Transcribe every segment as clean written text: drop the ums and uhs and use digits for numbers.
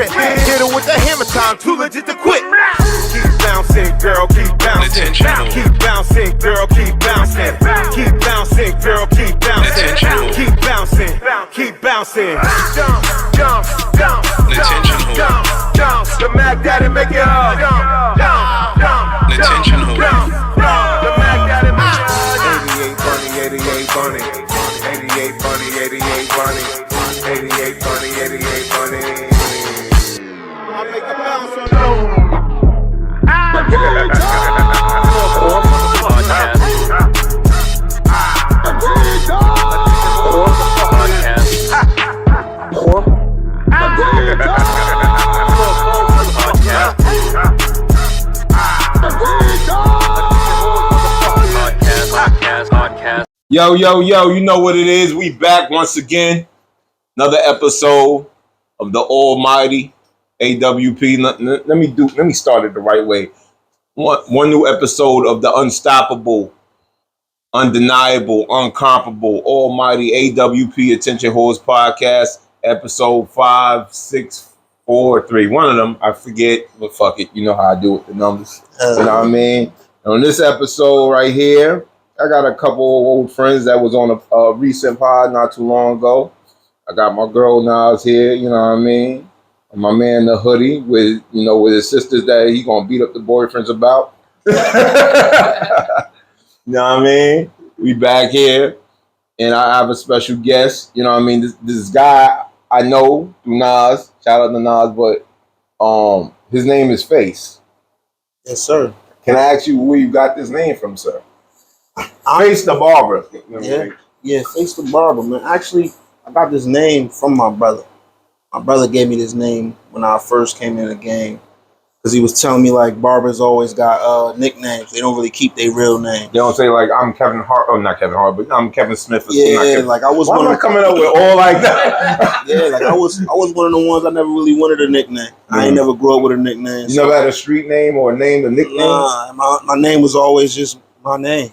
grip. Hit her with the hammer time, too legit to quit. Keep bouncing, girl, keep bouncing. Keep bouncing, girl, keep bouncing. Keep bouncing, girl, keep bouncing. Keep bouncing, keep bouncing. Jump, jump, jump, jump, jump, jump. The Mac Daddy make it hard. Jump, jump, jump, jump, jump. The Mac Daddy make it hard. 88 bunny, 88 bunny, 88 bunny, 88 bunny, 88 bunny, 88 bunny. I make a bounce on you. Yo, you know what it is. We back once again. Another episode of the almighty AWP. Let me start it the right way. One new episode of the unstoppable, undeniable, uncomparable, almighty AWP Attention Whores Podcast, episode 5643. One of them, I forget, but fuck it. You know how I do with the numbers. You know what I mean? And on this episode right here, I got a couple of old friends that was on a recent pod not too long ago. I got my girl Nas here, you know what I mean? And my man the hoodie with his sisters that he gonna beat up the boyfriends about. You know what I mean? We back here, and I have a special guest. You know what I mean? This guy I know through Nas. Shout out to Nas, but his name is Face. Yes, sir. Can I ask you where you got this name from, sir? Face the Barber. Yeah, Face the Barber, man. Actually, I got this name from my brother. My brother gave me this name when I first came in the game because he was telling me like barbers always got nicknames. They don't really keep their real name. They don't say like I'm Kevin Hart, or not Kevin Hart, but I'm Kevin Smith. Like I was. Why am I coming up with all like that? Yeah, like I was one of the ones I never really wanted a nickname. I ain't never grew up with a nickname. You never had a street name or a name, a nickname? Nah, my name was always just my name.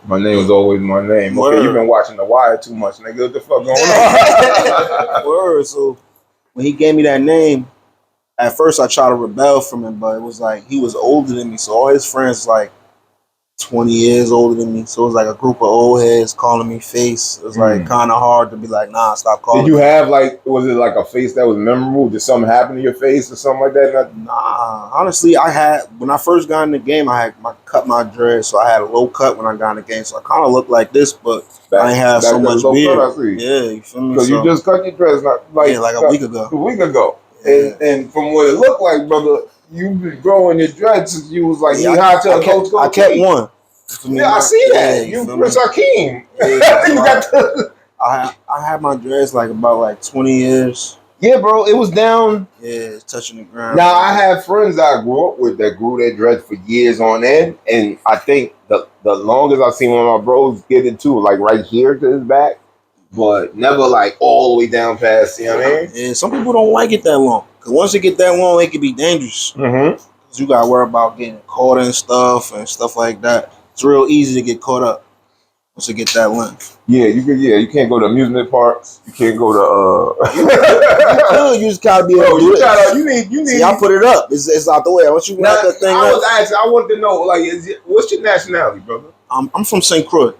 My name was always my name. Word. Okay, you've been watching The Wire too much, nigga. What the fuck going on? Word. So when he gave me that name, at first I tried to rebel from him, but it was like he was older than me. So all his friends like 20 years older than me. So it was like a group of old heads calling me Face. It was like kind of hard to be like, nah, stop calling. Did you have was it like a face that was memorable? Did something happen to your face or something like that? Nah, honestly, when I first got in the game, I cut my dreads, so I had a low cut when I got in the game. So I kind of looked like this, but I didn't have so much beard. Yeah, you feel me? So you just cut your dreads like a week ago. A week ago. Yeah. And from what it looked like, brother, you been growing your dreads since you was like I kept one. Yeah, I see that. You Prince Hakeem. Yeah, you got I had my dreads about 20 years. Yeah, bro, it was down. Yeah, it's touching the ground. Now, I have friends that I grew up with that grew their dreads for years on end, and I think the longest I've seen one of my bros get it too, like right here to his back, but never like all the way down past, you know what I mean? Yeah, some people don't like it that long, because once you get that long, it can be dangerous. Mm-hmm. Because you got to worry about getting caught and stuff like that. It's real easy to get caught up once you get that length. Yeah, you can't go to amusement parks. You can't go to you just gotta be able to do it. You need. See, I put it up. It's out the way. Once you wrap that thing I wanted to know, what's your nationality, brother? I'm from St. Croix.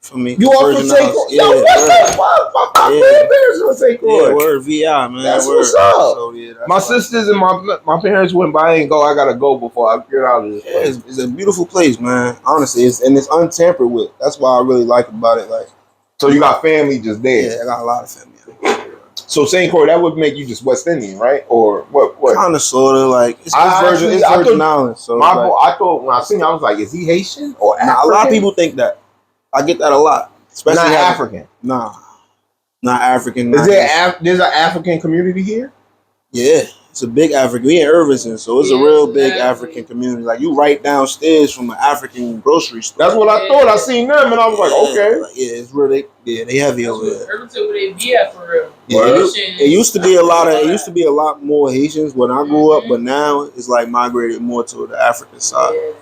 For me, you are from St. Croix? Yeah, my parents from St. Croix. Yeah, word VI, man. That's what's up. So, my sisters and my parents went by and go. I gotta go before I get out of this place. It's a beautiful place, man. Honestly, it's untampered with. That's why I really like about it. Like, so you got family just there? Yeah, I got a lot of family. So St. Croix, that would make you just West Indian, right? Or what? Kind of, sort of, like it's Virgin Islands. So I thought when I seen him, I was like, is he Haitian or African? A lot of people think that. I get that a lot, especially not African. Nah, not African. Is there's an African community here? Yeah, it's a big African. We in Irvington, so it's a real big African community. Like you right downstairs from an African grocery store. That's what I thought. I seen them and I was like, okay. Yeah, it's where they heavy over there. Irvington, where they be at for real. Yeah, it used to be a lot more Haitians when I grew up, but now it's like migrated more to the African side. Yeah.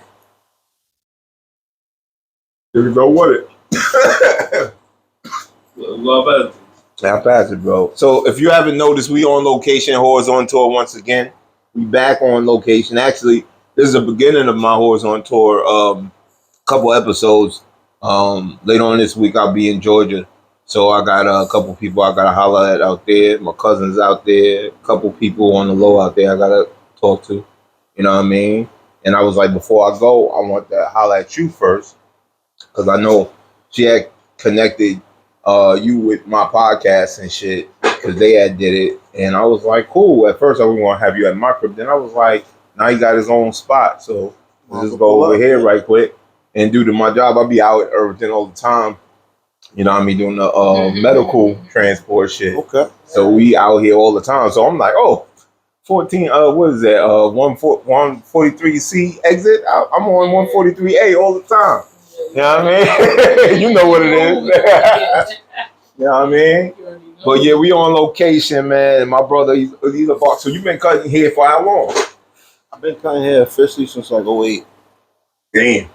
Here we go with it. Love it. I pass it, bro. So if you haven't noticed, we on location, Horizon Tour once again. We back on location. Actually, this is the beginning of my Horizon Tour. Couple episodes. Later on this week, I'll be in Georgia. So I got a couple people I gotta holler at out there. My cousins out there. A couple people on the low out there I gotta talk to. You know what I mean? And I was like, before I go, I want to holler at you first, because I know she had connected you with my podcast and shit, because they had did it. And I was like, cool. At first, I was going to have you at my crib. Then I was like, now he got his own spot. So we'll just go over here right quick and do my job. I'll be out at Irvington all the time. You know what I mean? Doing the medical transport shit. Okay. So we out here all the time. So I'm like, oh, 14, what is that? 143C exit? I'm on 143A all the time. You know what I mean? You know what it is. You know what I mean? But yeah, we on location, man. And my brother, he's a boxer. So you've been cutting hair for how long? I've been cutting hair officially since like 08. Damn.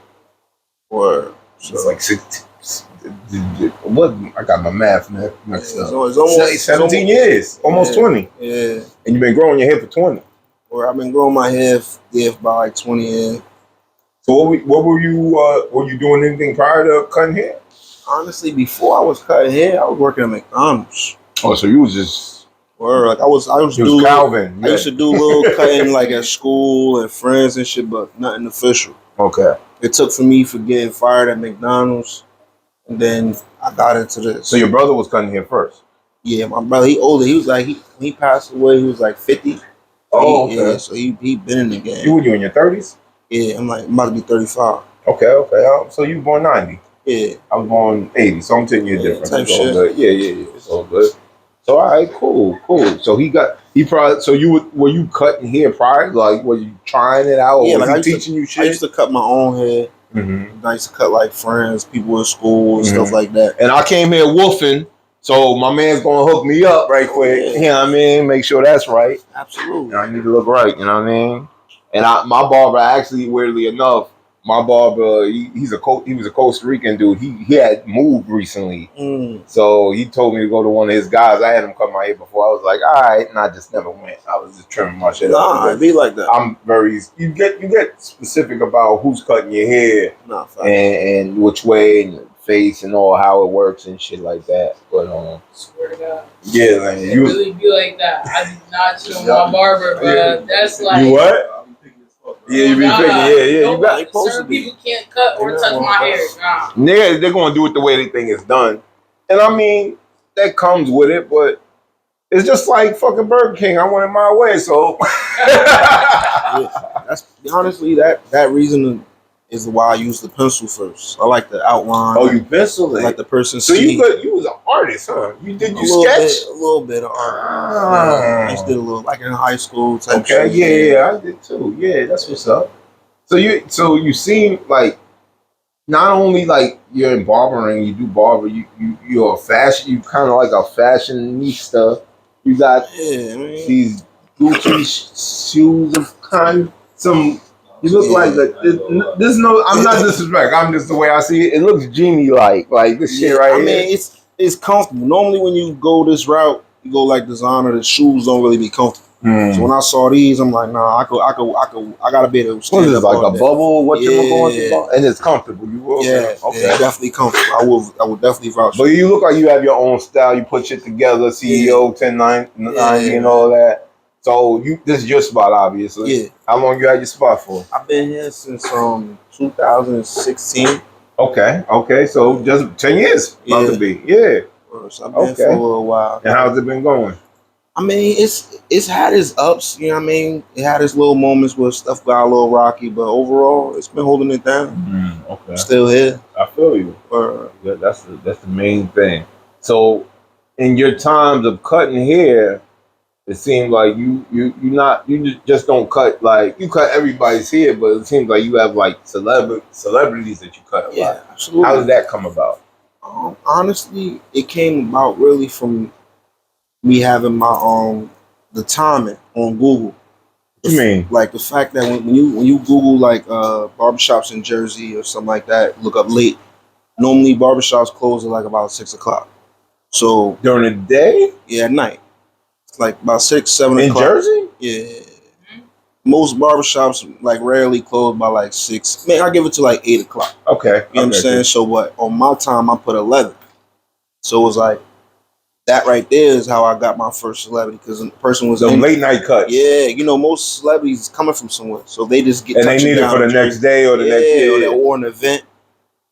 Or so it's like 16. What? I got my math mixed up. So it's almost 17 years, almost 20. Yeah. And you've been growing your hair for 20. Or I've been growing my hair for about like 20 years. So what were you doing anything prior to cutting hair? Honestly, before I was cutting hair, I was working at McDonald's. Oh, so you was just like I used to do Calvin. I used to do little cutting like at school and friends and shit, but nothing official. Okay. It took for me for getting fired at McDonald's, and then I got into this. So your brother was cutting hair first? Yeah, my brother, he older. He was like he passed away. He was like 50. Oh, okay. Yeah, so he been in the game. You in your 30s? Yeah, I'm about to be 35. Okay. So you born 90? Yeah. I was born 80, so I'm 10 years different. Type It's all shit. good. Yeah. It's all good. So all right, cool. So were you cutting hair prior? Like, were you trying it out? Yeah, or like was he teaching you shit? I used to cut my own hair. Mm-hmm. I used to cut like friends, people in school, and stuff like that. And I came here woofing, so my man's gonna hook me up right quick. Yeah. You know what I mean? Make sure that's right. Absolutely. And I need to look right. You know what I mean? And my barber, actually, weirdly enough, my barber, he was a Costa Rican dude. He had moved recently, so he told me to go to one of his guys. I had him cut my hair before. I was like, all right, and I just never went. I was just trimming my shit up. Nah, it be like that. I'm very. You get specific about who's cutting your hair, and which way, and face, and all how it works and shit like that. But swear to God. Yeah, like it really be like that. I do not chill my barber, bro. Yeah. That's like you what? Yeah, you be picking. Yeah. You got certain people can't cut or touch my hair. Nah. They're gonna do it the way they think it's done, and I mean that comes with it. But it's just like fucking Burger King. I want it my way, so. That's honestly that reason is why I use the pencil first. I like the outline. Oh, you pencil it? Like the person. So you was an artist, huh? You sketch? A little bit of art. I just did a little, like in high school type. Okay, shit. yeah, I did too. Yeah, that's what's up. So you seem like not only like you're in barbering, you do barber. You're a fashion. You kind of like a fashionista. You got these Gucci shoes of kind. You look like this. No, I'm not disrespect. I'm just the way I see it. It looks genie like this shit right here. I mean, it's comfortable. Normally, when you go this route, you go like designer. The shoes don't really be comfortable. So when I saw these, I'm like, nah, I gotta be able to stand what is it, up like all a day. bubble? What you're going through? And it's comfortable. You will. Yeah, okay. Yeah, definitely comfortable. I would definitely vouch. But you look like you have your own style. You put shit together. CEO 1090 and all that. So this is your spot, obviously. Yeah. How long you had your spot for? I've been here since 2016. Okay. So just 10 years. About to be. Yeah. So I've been for a little while. And how's it been going? I mean, it's had its ups. You know what I mean? It had its little moments where stuff got a little rocky, but overall, it's been holding it down. Okay. I'm still here. I feel you. Yeah, that's the main thing. So, in your times of cutting hair, it seems like you just don't cut like you cut everybody's hair, but it seems like you have like celebrities that you cut a lot. Absolutely. How did that come about? Honestly, it came about really from me having my the timing on Google. What you mean? Like the fact that when you Google like barbershops in Jersey or something like that, look up late. Normally barbershops close at like about 6 o'clock. So During the day? yeah, at night. It's like about 6, 7 In o'clock. Jersey? Yeah. Most barbershops like rarely close by like 6. Man, I give it to like 8 o'clock. Okay. You know what I'm saying? So what? On my time, I put 11. So it was like that right there is how I got my first celebrity because the person was The late night cuts. Yeah, you know, most celebrities coming from somewhere, so they just get And they touching need it down for the in next Jersey. day or the next day. or an event.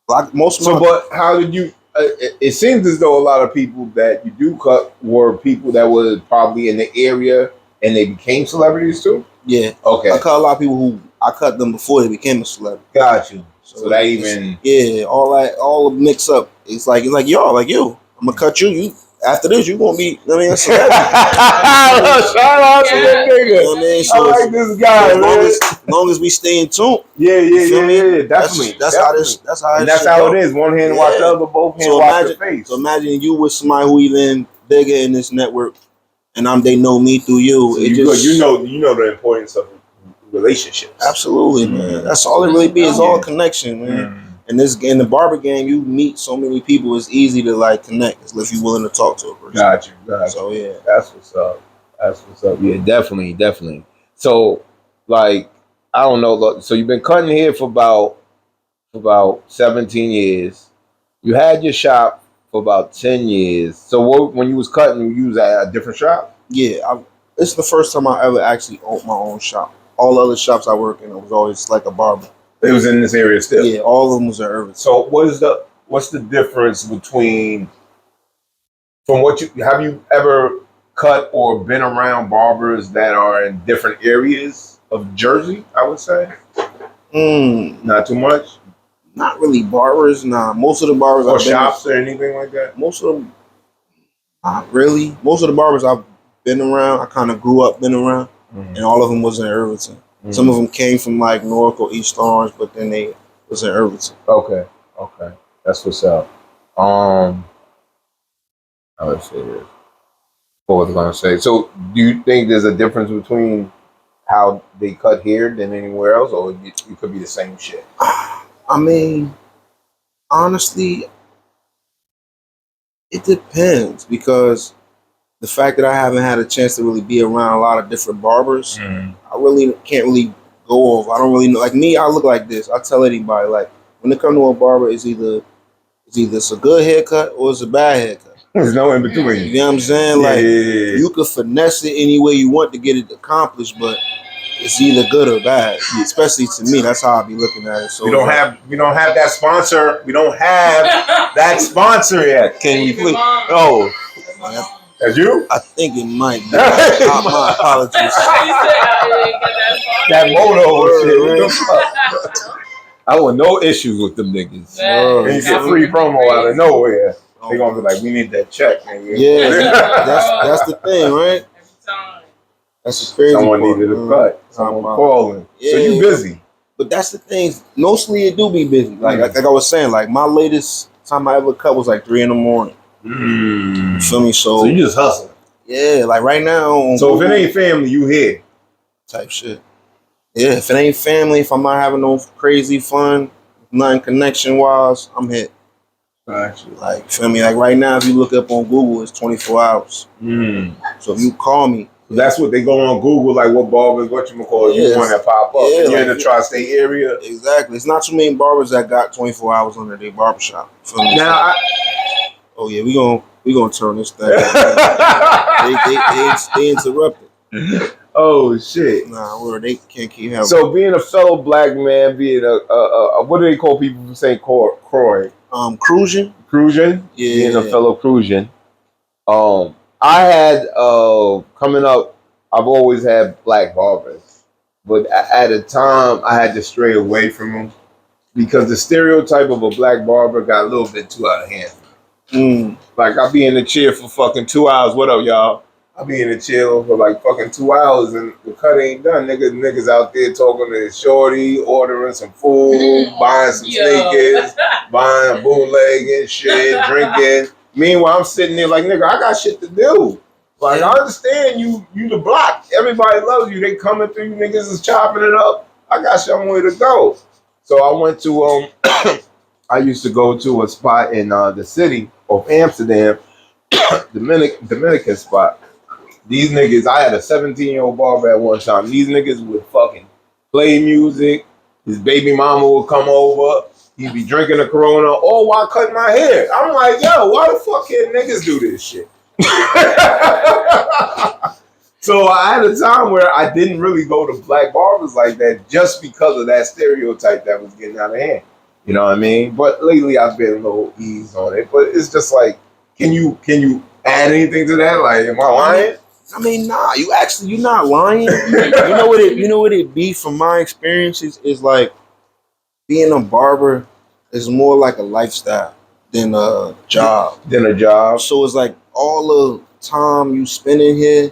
Like most of So, my, but how did you? It seems as though a lot of people that you do cut were people that were probably in the area and they became celebrities too. yeah, Okay, I cut a lot of people who I cut them before they became a celebrity. got you. So that it's- even all mix up. It's like y'all, like you. I'm gonna cut you. You after this, you gonna be. I mean, a celebrity. shout out to that You nigga. know what I mean? I like this guy, man. As long as we stay in tune. Yeah, feel me? definitely. That's definitely. how And that's how it is. One hand watch the other, both hands watch the face. So imagine you with somebody who even bigger in this network, and they know me through you. So It you just know the importance of relationships. absolutely, man. That's all it really be. It's all connection, man. And in the barber game, you meet so many people. It's easy to like connect if you're willing to talk to a person. Got you. So yeah, That's what's up. Yeah, definitely. So, like, I don't know. Look, so you've been cutting hair for about 17 years. You had your shop for about 10 years. So, when you was cutting, you was at a different shop? yeah. It's the first time I ever actually owned my own shop. All other shops I work in, I was always like a barber. It was in this area still. Yeah, all of them was in Irvington. So, what's the difference between have you ever cut or been around barbers that are in different areas of Jersey? I would say not too much. Not really barbers. Nah, most of the barbers Or I've been shops or anything like that. most of them, not really. Most of the barbers I've been around, I kind of grew up been around, and all of them was in Irvington. Some of them came from like Newark or East Orange, but then they was in Irvington. Okay, that's what's up. Let's say this. What was I gonna say? So, do you think there's a difference between how they cut hair than anywhere else, or it could be the same shit? I mean, honestly, it depends because the fact that I haven't had a chance to really be around a lot of different barbers, I really can't really go over. I don't really know. Like me, I look like this. I tell anybody, like, when it comes to a barber, it's either it's a good haircut or it's a bad haircut. There's no in between. You know what I'm saying? Like, you could finesse it any way you want to get it accomplished, but it's either good or bad. Especially to me, that's how I be looking at it. So we don't have that sponsor. We don't have that sponsor yet. Can you please? Oh, that's you? I think it might be. My apologies. That moto shit. I want no issues with them niggas. And you get free promo out of nowhere. They gonna be like, we need that check, nigga. Yeah, that's the thing, right? That's the crazy Someone part, needed a man. cut. Someone calling. So you busy. But that's the thing. Mostly it do be busy. Like I was saying, like my latest time I ever cut was like 3 a.m. You feel me? So you just hustling. Yeah, like right now. So if it ain't family, you here. Type shit. Yeah, if it ain't family, if I'm not having no crazy fun, nothing connection wise, I'm hit. Actually. Like, feel me? Like right now, if you look up on Google, it's 24 hours. So if you call me. That's what they go on Google, like what barbers, what you call it, you want to pop up. Yeah, and you're in the tri-state area. Exactly. It's not too many barbers that got 24 hours under their barbershop. Feel me? Now, oh yeah, we gonna turn this thing. they interrupted. Oh shit! Nah, they can't keep having. So being a fellow black man, being a what do they call people who say Croy? Cruising. Cruising. Yeah. Being a fellow cruising. I had coming up. I've always had black barbers, but at a time I had to stray away from them because the stereotype of a black barber got a little bit too out of hand. Like I'll be in the chair for fucking 2 hours. What up, y'all? I'll be in the chair for like fucking 2 hours and the cut ain't done. Niggas out there talking to shorty, ordering some food, buying some sneakers, buying a bootleg and shit, drinking. Meanwhile, I'm sitting there like, nigga, I got shit to do. Like, I understand you the block. Everybody loves you. They coming through. You niggas is chopping it up. I got somewhere to go. So I went to, I used to go to a spot in the city of Amsterdam Dominican spot. These niggas, I had a 17-year-old barber at one time. These niggas would fucking play music. His baby mama would come over. He'd be drinking a Corona, all while cutting my hair. I'm like, yo, why the fuck can niggas do this shit? So I had a time where I didn't really go to black barbers like that just because of that stereotype that was getting out of hand. You know what I mean? But lately I've been a little eased on it. But it's just like, can you add anything to that? Like, am I lying? I mean, nah, you're not lying. You know what it be from my experiences is like being a barber is more like a lifestyle than a job. So it's like all the time you spend in here,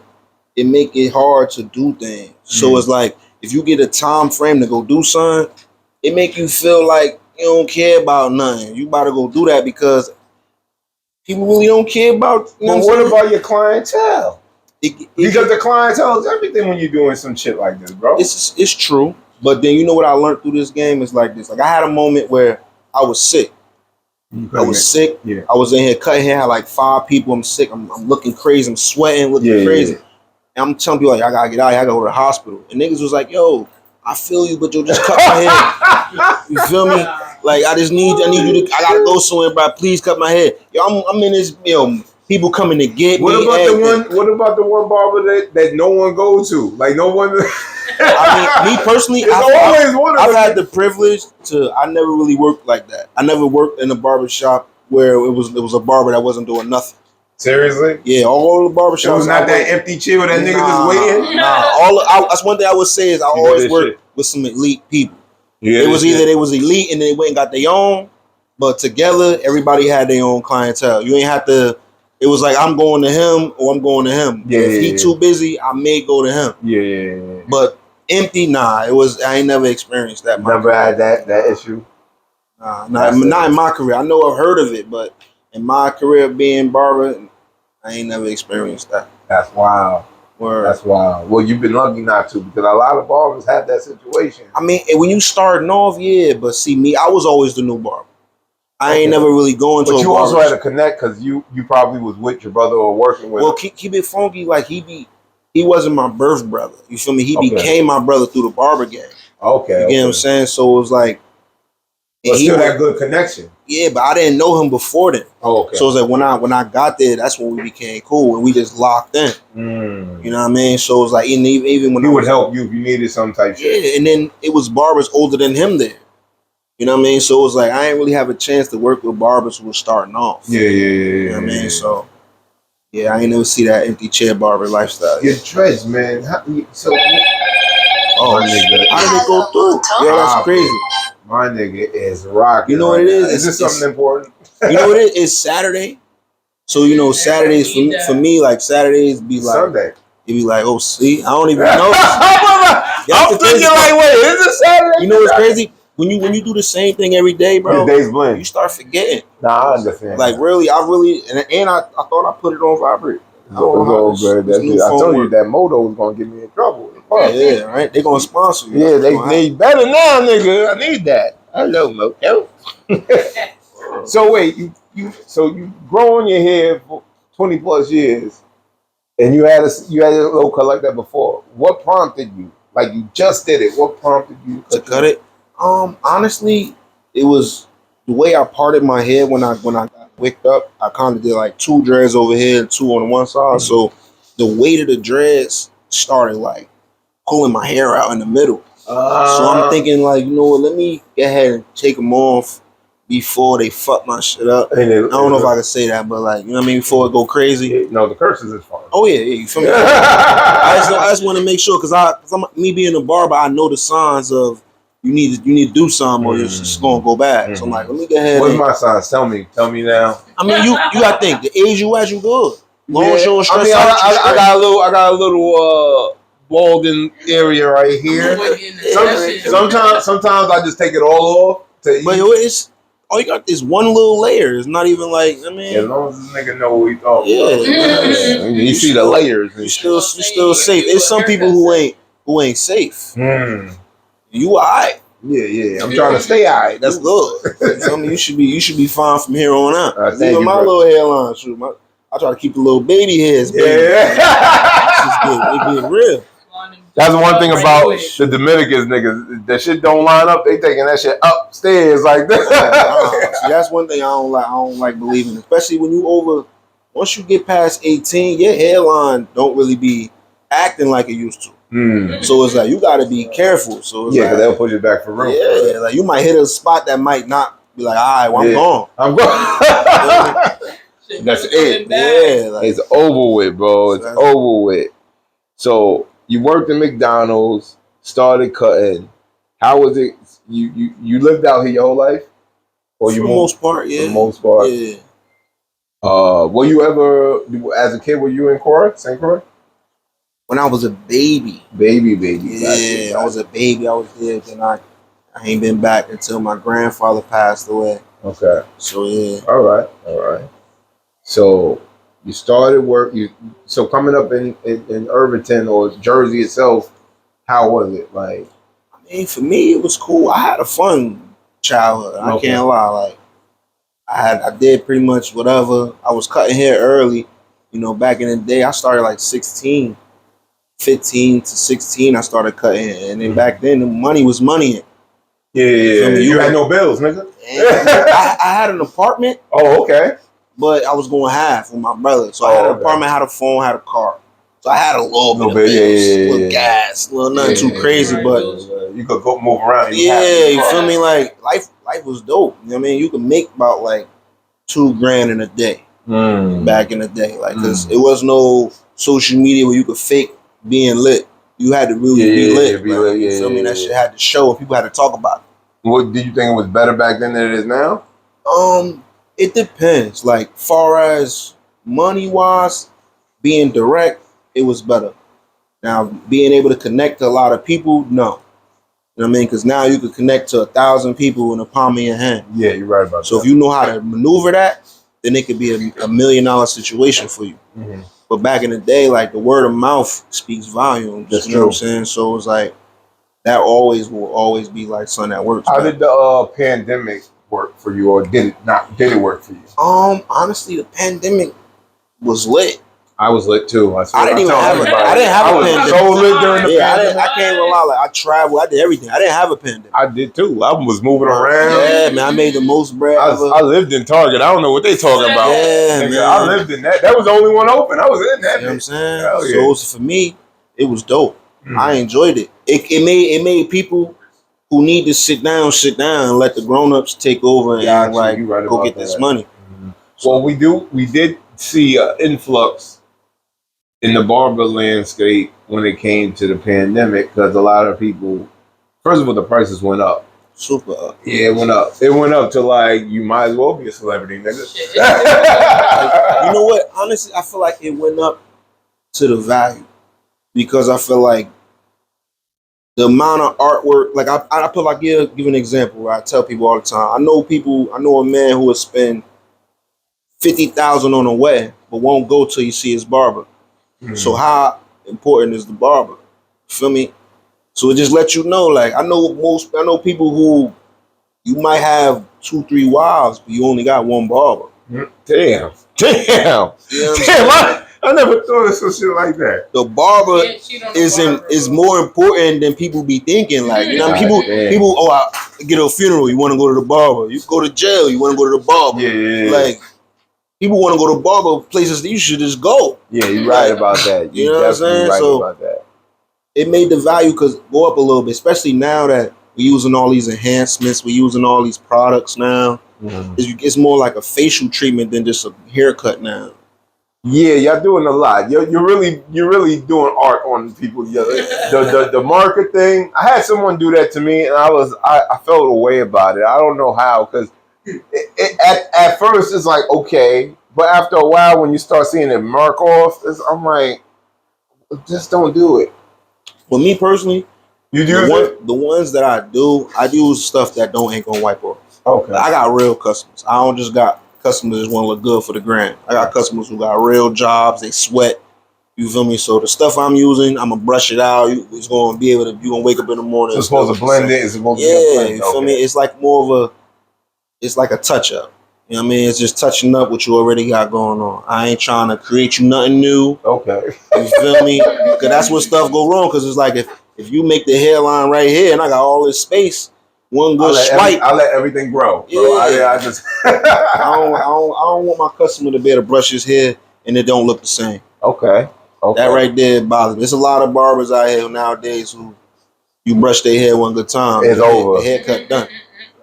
it make it hard to do things. So it's like if you get a time frame to go do something, it make you feel like you don't care about nothing. You about to go do that because people really don't care about. But what about your clientele? Because the clientele is everything when you're doing some shit like this, bro. It's true. But then you know what I learned through this game is like this. Like I had a moment where I was sick. I was sick. Yeah. I was in here cutting hair. I had like 5 people. I'm sick. I'm looking crazy. I'm sweating, looking crazy. Yeah. And I'm telling people like I gotta get out of here. I gotta go to the hospital. And niggas was like, yo, I feel you, but you'll just cut my hair. You feel me? Like I need you to. I gotta go somewhere, bro. Please cut my hair. Yo, I'm in this. People coming to get me. What about the one barber that no one goes to? Like no one. I mean, me personally, I've had the privilege to. I never really worked like that. I never worked in a barber shop where it was a barber that wasn't doing nothing. Seriously? Yeah, all the barbershops. It was not that empty chair where that nigga just waiting. That's one thing I would say is I always worked with some elite people. It was either they was elite and then they went and got their own, but together everybody had their own clientele. You ain't have to. It was like I'm going to him or I'm going to him. Yeah, if he too busy, I may go to him. Yeah. But empty, nah. I ain't never experienced that. Never had that issue. Not in my career. I know I've heard of it, but in my career being barber, I ain't never experienced that. That's wild. That's wild. Well, you've been lucky not to because a lot of barbers have that situation. I mean, when you starting off, yeah, but see me, I was always the new barber. I ain't never really going to. But you also had to connect because you probably was with your brother or working with. Well, keep it funky. Like he wasn't my birth brother. You feel me? He became my brother through the barber game. Okay. You get what I'm saying? So it was like. But still that good connection. Yeah, but I didn't know him before then. Oh, okay. So it was like when I got there, that's when we became cool and we just locked in. You know what I mean? So it was like even when he would help you if you needed some type shit. Yeah, and then it was barbers older than him there. You know what I mean? So it was like I didn't really have a chance to work with barbers who were starting off. Yeah. You know what I mean? So yeah, I ain't never see that empty chair barber lifestyle. Your dreads, man. My nigga. How did it go through? Yeah, that's crazy. My nigga is rocking. You know what it is? Is this something important? You know what it is? It's Saturday. So, Saturdays for me, like Saturdays be like Sunday. You be like, oh, see, I don't even know. I'm thinking like, wait, is it Saturday? You know what's crazy? When you do the same thing every day, bro, the days blend. You start forgetting. Nah, I understand. Like really, I thought I put it on vibrate. It's all good. I told you that Moto was gonna get me in trouble. Yeah, right. They gonna sponsor you. Yeah, they better now, nigga. I need that. Hello, Moto. So wait, you growing your hair for 20 plus years, and you had a little cut like that before. What prompted you? Like you just did it. What prompted you to cut it? Honestly, it was the way I parted my hair when I got wicked up. I kind of did like 2 dreads over here and 2 on one side. So the weight of the dreads started like pulling my hair out in the middle. So I'm thinking like, you know what? Let me go ahead and take them off before they fuck my shit up. I don't know if I can say that, but like, you know what I mean? Before it go crazy. No, the curses is fine. Oh yeah, you feel me? I just want to make sure because me being a barber, I know the signs of you need to do something or it's just gonna go bad. So I'm like, let me go ahead. What's my signs? Tell me now. I mean, you gotta think the age you at, you good. Long as you don't stress out. I got a little balding area right here. Sometimes I just take it all off. But it's all you got is one little layer. It's not even like as long as this nigga know what he talking about. You see the layers. And you're still safe. It's some people who ain't safe. You alright. Yeah. I'm trying to stay alright. That's good. You should be fine from here on out. Even my little hairline, shoot. I I try to keep the little baby hairs. Yeah. It get real. That's one thing about the Dominicans niggas. That shit don't line up. They taking that shit upstairs like this. See, that's one thing I don't like. I don't like believing, especially when you once you get past 18, your hairline don't really be acting like it used to. So it's like you got to be careful. So it's because they'll push it back for real. Yeah, like you might hit a spot that might not be like, all right, well, I'm gone. That's it. Yeah, like, it's over with, bro. It's over with. So you worked at McDonald's, started cutting. How was it? You lived out here your whole life, or for the most part, yeah. For the most part, yeah. Were you ever, as a kid, were you in St. Croix? When I was a baby. Baby. Yeah, I was a baby. I was there. Then I ain't been back until my grandfather passed away. Okay. So yeah. All right. So you started work. So coming up in Irvington or Jersey itself, how was it? Like, I mean, for me, it was cool. I had a fun childhood. I can't lie. Like, I did pretty much whatever. I was cutting hair early. You know, back in the day, I started like 15 to 16. I started cutting hair, and then back then, the money was money. Yeah. You had no bills, nigga. I had an apartment. Oh, okay. But I was going half with my brother. So I had an apartment, had a phone, had a car. So I had a little bit of bills, little gas, little nothing too crazy, but you could go move around. You feel me? Like life was dope. You know what I mean? You could make about like $2,000 in a day back in the day. Like, cause it was no social media where you could fake being lit. You had to really be lit. You feel me? That shit had to show and people had to talk about it. What did you think it was better back then than it is now? It depends. Like, far as money wise, being direct, it was better. Now, being able to connect to a lot of people, no. You know what I mean? Because now you could connect to 1,000 people in the palm of your hand. Yeah, you're right about that. So if you know how to maneuver that, then it could be a $1 million situation for you. But back in the day, like, the word of mouth speaks volumes. That's you know what I'm saying? So it's like, that will always be like something that works. How did the pandemic work for you, or did it work for you? Honestly, the pandemic was lit. I was lit too. I didn't have a pandemic. I was so lit during the pandemic. I can't even lie. Like, I traveled, I did everything. I didn't have a pandemic. I did too. I was moving around. Yeah, man. I made the most bread ever. I lived in Target. I don't know what they talking about. Yeah, man. I lived in that. That was the only one open. I was in that. You know what I'm saying? Hell yeah. So for me, it was dope. I enjoyed it. It made people who need to sit down and let the grown-ups take over and go get this money. Well, we did see an influx in the barber landscape when it came to the pandemic, because a lot of people, first of all, the prices went up. Super up. Yeah, it went up. It went up to like, you might as well be a celebrity, nigga. You know what? Honestly, I feel like it went up to the value, because I feel like the amount of artwork, like I put, like, give an example, right? I tell people all the time. I know a man who would spend $50,000 on a wedding, but won't go till you see his barber. So how important is the barber? You feel me? So it just lets you know, like, I know people who you might have 2-3 wives, but you only got one barber. Damn. You know I never thought of some shit like that. The barber is more important than people be thinking. Like, you know, people, I get a funeral, you want to go to the barber. You go to jail, you want to go to the barber. Yeah. Like, people want to go to barber places that you should just go. Yeah, you're right about that. You know what I'm saying? Right so about that. It made the value go up a little bit, especially now that we're using all these enhancements, we're using all these products now. It's more like a facial treatment than just a haircut now. Yeah, y'all doing a lot. You're really doing art on people. The market thing. I had someone do that to me, and I felt a way about it. I don't know how, because at first it's like okay, but after a while when you start seeing it mark off, I'm like, just don't do it. Well, me personally, the ones that I use stuff that ain't gonna wipe off. Okay. I got real customers. I don't just got customers that want to look good for the gram. I got customers who got real jobs. They sweat. You feel me? So the stuff I'm using, I'm gonna brush it out. You're gonna wake up in the morning. It's supposed to blend it. It's supposed to you feel me? It's like more of it's like a touch up. You know what I mean? It's just touching up what you already got going on. I ain't trying to create you nothing new. Okay. You feel me? Because that's where stuff go wrong. Because it's like if you make the hairline right here and I got all this space, one good swipe. I let everything grow. Bro. Yeah. I just. I don't want my customer to be able to brush his hair and it don't look the same. Okay. That right there bothers me. There's a lot of barbers out here nowadays who you brush their hair one good time. It's over. The haircut done.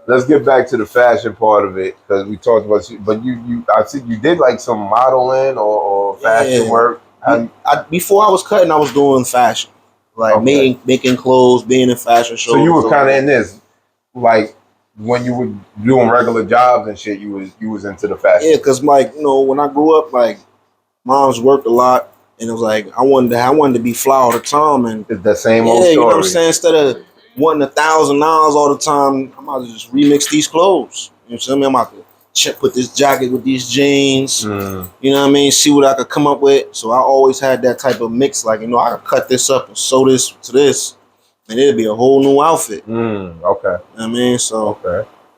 Let's get back to the fashion part of it because we talked about, but I see you did like some modeling or fashion work. Before I was cutting, I was doing fashion, like making clothes, being in fashion shows. So you were kind of in this, like when you were doing regular jobs and shit. You was into the fashion. Yeah, because like when I grew up, like moms worked a lot, and it was like I wanted to be fly all the time, and it's the same old story. You know what I'm saying? Instead of wanting $1,000 all the time, I'm about to just remix these clothes. You know what I'm saying? I'm about to put this jacket with these jeans. You know what I mean? See what I could come up with. So I always had that type of mix. Like, I could cut this up and sew this to this, and it'd be a whole new outfit. Okay. You know what I mean? So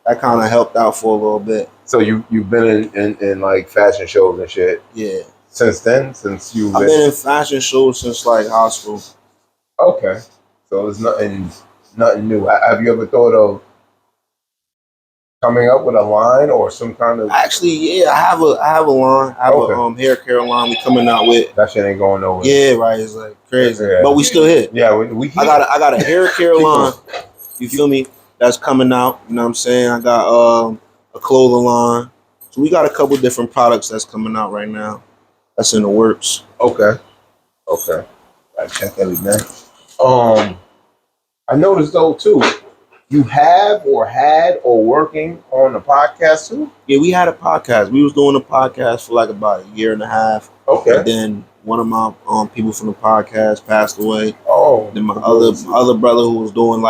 that kind of helped out for a little bit. So you've been in like fashion shows and shit. Yeah. Since then, I've been in fashion shows since like high school. Okay. So it's nothing new. Have you ever thought of coming up with a line or some kind of? Actually, yeah, I have a line. I have a hair care line we coming out with. That shit ain't going nowhere. Yeah, right. It's like crazy, but we still here. Yeah, we here. I got a hair care line. You feel me? That's coming out. You know what I'm saying? I got a clothing line. So we got a couple different products that's coming out right now. That's in the works. Okay. I check everything. I noticed though too, you have or had or working on a podcast too? Yeah, we had a podcast. We was doing a podcast for like about a year and a half. Okay. And then one of my people from the podcast passed away. Oh. Then my other brother who was doing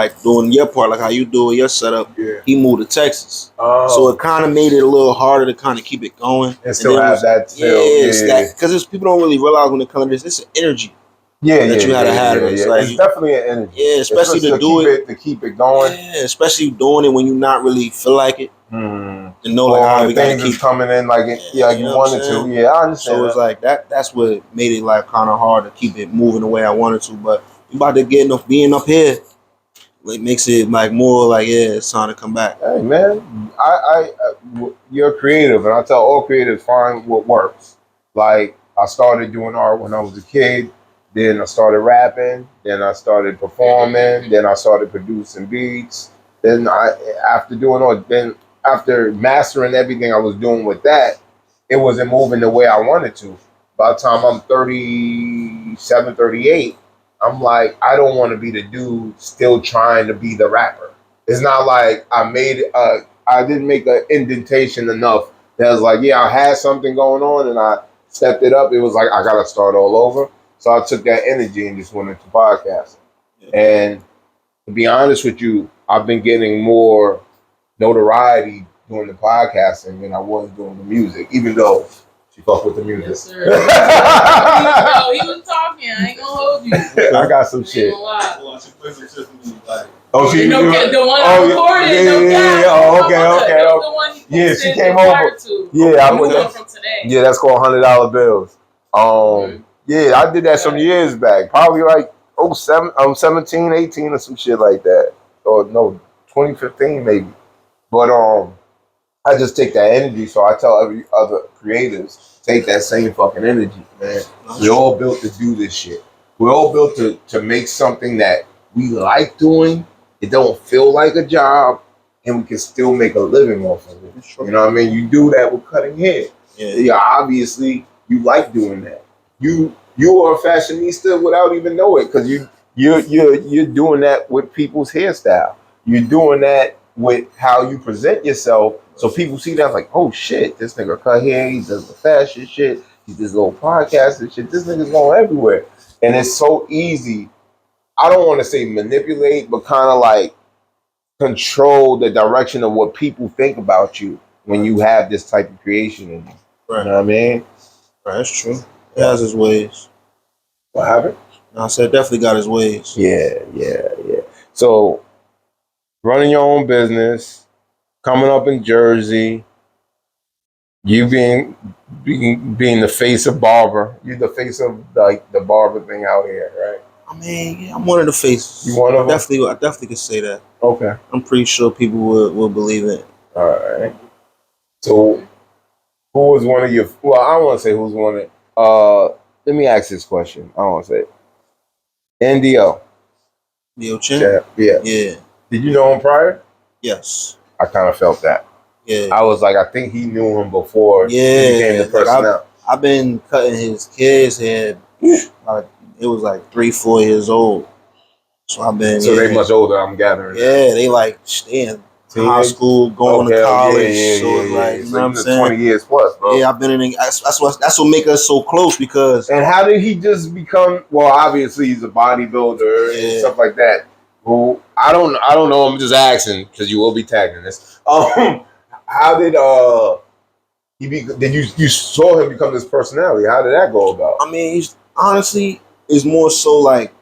your part, like how you do it, your setup, he moved to Texas. Oh. So it kind of made it a little harder to kind of keep it going. And still have that still. Yeah. Because people don't really realize when it comes to this, it's an energy. That you had to have it. It's, like, it's definitely an energy. Yeah, especially to do it to keep it going. Yeah, especially doing it when you not really feel like it. To know like how we gotta keep coming in like you wanted to. Yeah, I understand. So it's like that's what made it like kind of hard to keep it moving the way I wanted to. But we about to being up here, it makes it like more like it's time to come back. Hey man, you're creative, and I tell all creatives find what works. Like I started doing art when I was a kid. Then I started rapping. Then I started performing. Then I started producing beats. Then after mastering everything I was doing with that, it wasn't moving the way I wanted to. By the time I'm 37, 38, I'm like, I don't want to be the dude still trying to be the rapper. It's not like I didn't make an indentation enough that was like, I had something going on and I stepped it up. It was like, I got to start all over. So I took that energy and just went into podcasting. And to be honest with you, I've been getting more notoriety doing the podcasting than I was doing the music, even though she fucked with the music. Yes, sir. He was talking. I ain't gonna hold you. I got some shit. Oh, she the one I recorded. Okay. Yeah, she came over. Yeah, I went from today. Yeah, that's called $100 bills. Yeah, I did that some years back. Probably like 17, 18 or some shit like that. Or no, 2015 maybe. But I just take that energy. So I tell every other creatives, take that same fucking energy, man. We're all built to do this shit. We're all built to make something that we like doing. It don't feel like a job, and we can still make a living off of it. You know what I mean? You do that with cutting hair. Yeah, obviously you like doing that. You are a fashionista without even knowing it, because you're doing that with people's hairstyle. You're doing that with how you present yourself. So people see that like, oh shit, this nigga cut hair, he does the fashion shit, he does little podcasts and shit. This nigga's going everywhere. And it's so easy. I don't want to say manipulate, but kind of like control the direction of what people think about you when you have this type of creation in you. Right. You know what I mean? Right, that's true. He has his ways. What happened? No, I said definitely got his ways. Yeah. So running your own business, coming up in Jersey, You being the face of Barber. You're the face of like the Barber thing out here, right? I mean, yeah, I'm one of the faces. You one of them? I definitely could say that. Okay. I'm pretty sure people will believe it. All right. So, who was one of your? Well, I don't want to say who's one of. Let me ask this question. I don't want to say it. NDO. Neo Chin? Yeah. Did you know him prior? Yes. I kind of felt that. Yeah. I was like, I think he knew him before he became the personnel. I've been cutting his kids' hair. Like, it was like 3-4 years old. So I've been. So they much older, I'm gathering. Yeah, they like staying in high school, going to college. So it's like, you know what I'm saying? 20 years plus, bro. Yeah, I've been in. That's what make us so close because. And how did he just become? Well, obviously he's a bodybuilder and stuff like that. Well, I don't know. I'm just asking because you will be tagging this. How did did you saw him become this personality? How did that go about? I mean, honestly, it's more so like,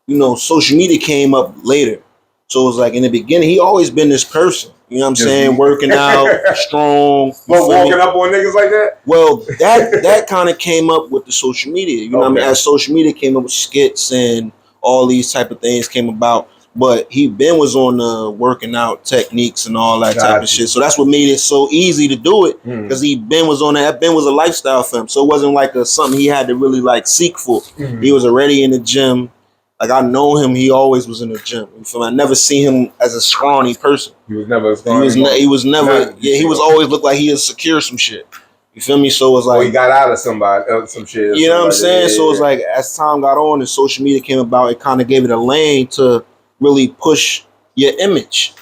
you know, social media came up later. So it was like in the beginning, he always been this person. You know what I'm saying? Working out, strong. But walking up on niggas like that? Well, that kind of came up with the social media. You know what I mean? As social media came up with skits and all these type of things came about. But he been was on the working out techniques and all that type of shit. So that's what made it so easy to do it. Because he Ben was on that. Ben was a lifestyle for him. So it wasn't like something he had to really like seek for. He was already in the gym. Like I know him, he always was in the gym. You feel me? I never seen him as a scrawny person. He was never a scrawny. He was never. Yeah, he was always looked like he had secure some shit. You feel me? So it was like he got out of some shit. You know what I'm saying? So it's like as time got on and social media came about, it kind of gave it a lane to really push your image.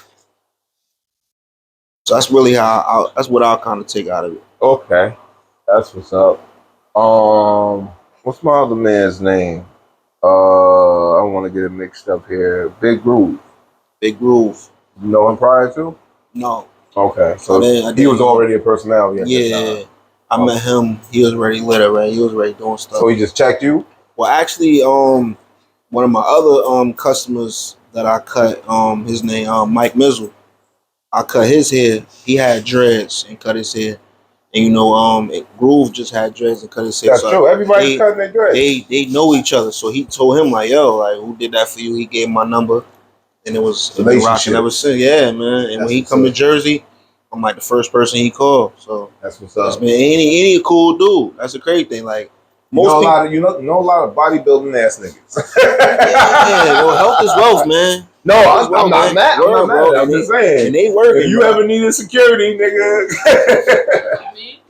So that's really that's what I'll kind of take out of it. Okay, that's what's up. What's my other man's name? I don't want to get it mixed up here. Big Groove. Big Groove. You know him prior to? No. Okay, so he was already a personality at that time. I met him. He was already lit already. He was already doing stuff. So he just checked you? Well, actually, one of my other customers that I cut, his name Mike Mizzle. I cut his hair. He had dreads and cut his hair. And you know, Groove just had dreads and cut his hair. That's true. Everybody's cutting their dreads. They know each other. So he told him like, yo, like who did that for you? He gave him my number, and it was rocking ever since. Yeah, man. And when he come to Jersey, I'm like the first person he called. So that's what's up. Man, any cool dude. That's a crazy thing. Like most people, you know a lot of bodybuilding ass niggas. yeah, well, health is wealth, man. No, I'm not mad. I'm not mad. I'm just saying. And they working. If you ever needed security, nigga,